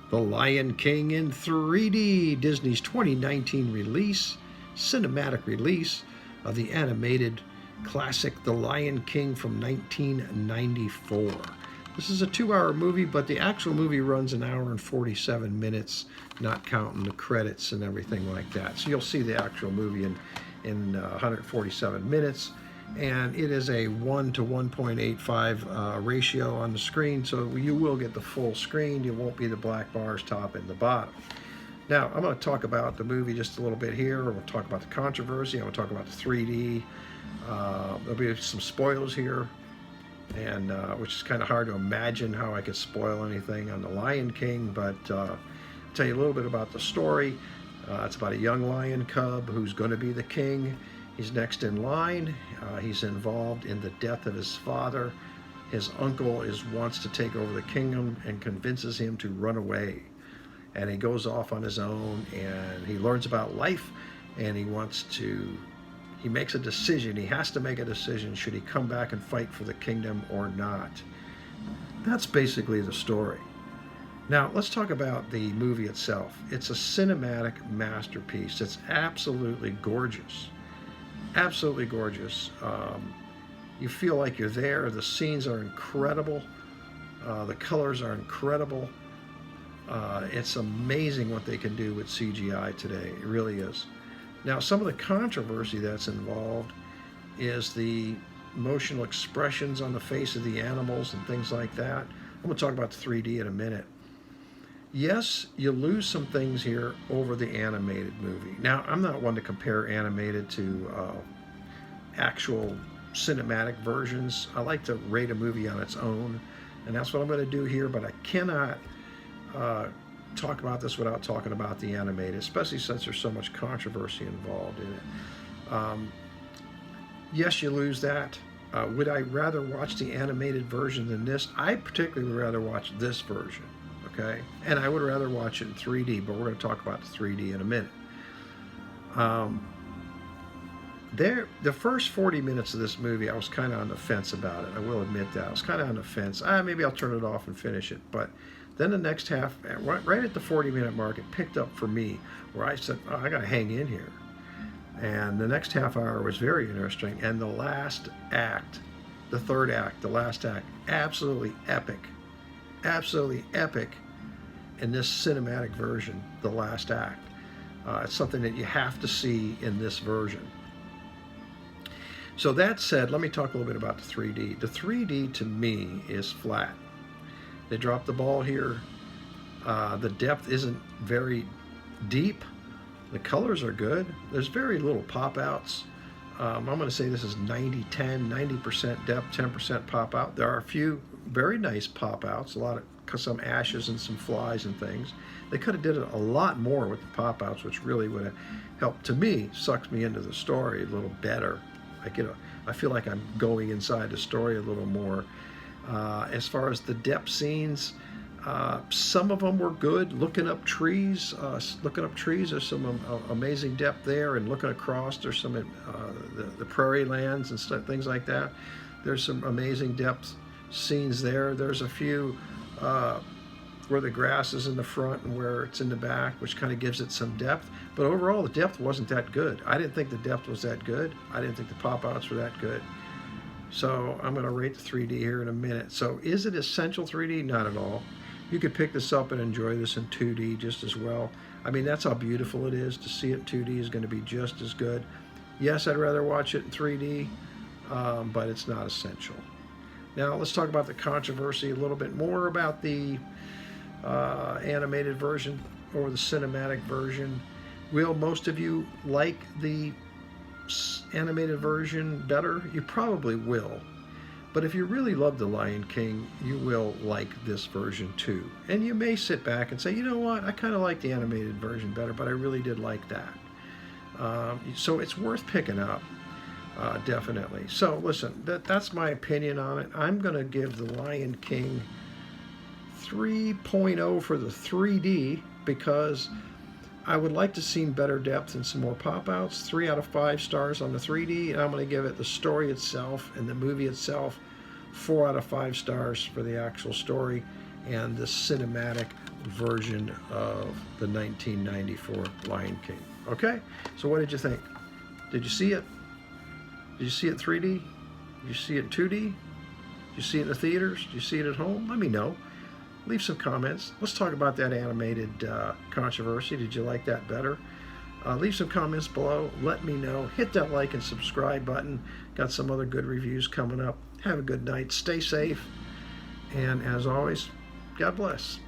The Lion King in 3D, Disney's 2019 release, cinematic release of the animated classic The Lion King from 1994. This is a 2-hour movie, but the actual movie runs an hour and 47 minutes, not counting the credits and everything like that. So you'll see the actual movie in 147 minutes. And it is a 1 to 1.85 ratio on the screen, so you will get the full screen. You won't be the black bars top and the bottom. Now, I'm going to talk about the movie just a little bit here. We'll talk about the controversy. I'm going to talk about the 3D. There'll be some spoilers here, and which is kind of hard to imagine how I could spoil anything on The Lion King, but I'll tell you a little bit about the story. It's about a young lion cub who's going to be the king. He's next in line. He's involved in the death of his father. His uncle wants to take over the kingdom and convinces him to run away. And he goes off on his own and he learns about life, and he makes a decision. He has to make a decision. Should he come back and fight for the kingdom or not? That's basically the story. Now, let's talk about the movie itself. It's a cinematic masterpiece. It's absolutely gorgeous. Absolutely gorgeous. You feel like you're there. The scenes are incredible. The colors are incredible. It's amazing what they can do with CGI today. It really is. Now, some of the controversy that's involved is the emotional expressions on the face of the animals and things like that. I'm going to talk about the 3D in a minute. Yes, you lose some things here over the animated movie. Now, I'm not one to compare animated to actual cinematic versions. I like to rate a movie on its own, and that's what I'm going to do here, but I cannot talk about this without talking about the animated, especially since there's so much controversy involved in it. Yes, you lose that. Would I rather watch the animated version than this? I particularly would rather watch this version. Okay, and I would rather watch it in 3D, but we're going to talk about the 3D in a minute. The first 40 minutes of this movie, I was kind of on the fence about it. I will admit that. I was kind of on the fence. Maybe I'll turn it off and finish it. But then the next half, right at the 40-minute mark, it picked up for me, where I said, oh, I got to hang in here. And the next half hour was very interesting. And the last act, the third act, the last act, absolutely epic. Absolutely epic in this cinematic version, the last act. It's something that you have to see in this version. So that said, let me talk a little bit about the 3D. The 3D to me is flat. They dropped the ball here. The depth isn't very deep. The colors are good. There's very little pop outs. I'm going to say this is 90-10, 90% depth, 10% pop out. There are a few very nice pop outs, some ashes and some flies and things. They could have did a lot more with the pop outs, which really would have helped, to me, sucks me into the story a little better. I feel like I'm going inside the story a little more. As far as the depth scenes, some of them were good. Looking up trees, there's some amazing depth there, and looking across, there's some the prairie lands and stuff, things like that. There's some amazing depth scenes there. There's a few where the grass is in the front and where it's in the back, which kind of gives it some depth. But overall, the depth wasn't that good. I didn't think the depth was that good. I didn't think the pop-outs were that good. So I'm going to rate the 3D here in a minute. So is it essential 3D? Not at all. You could pick this up and enjoy this in 2D just as well. I mean, that's how beautiful it is. To see it in 2D is going to be just as good. Yes, I'd rather watch it in 3D, but it's not essential. Now let's talk about the controversy a little bit more about the animated version or the cinematic version. Will most of you like the animated version better? You probably will. But if you really love The Lion King, you will like this version too. And you may sit back and say, you know what, I kind of like the animated version better, but I really did like that. So it's worth picking up. Definitely. So listen, that's my opinion on it. I'm going to give The Lion King 3.0 for the 3D because I would like to see better depth and some more pop-outs. 3 out of 5 stars on the 3D, and I'm going to give it the story itself and the movie itself 4 out of 5 stars for the actual story and the cinematic version of the 1994 Lion King. Okay, so what did you think? Did you see it? Did you see it 3D? Did you see it 2D? Did you see it in the theaters? Did you see it at home? Let me know. Leave some comments. Let's talk about that animated controversy. Did you like that better? Leave some comments below. Let me know. Hit that like and subscribe button. Got some other good reviews coming up. Have a good night. Stay safe. And as always, God bless.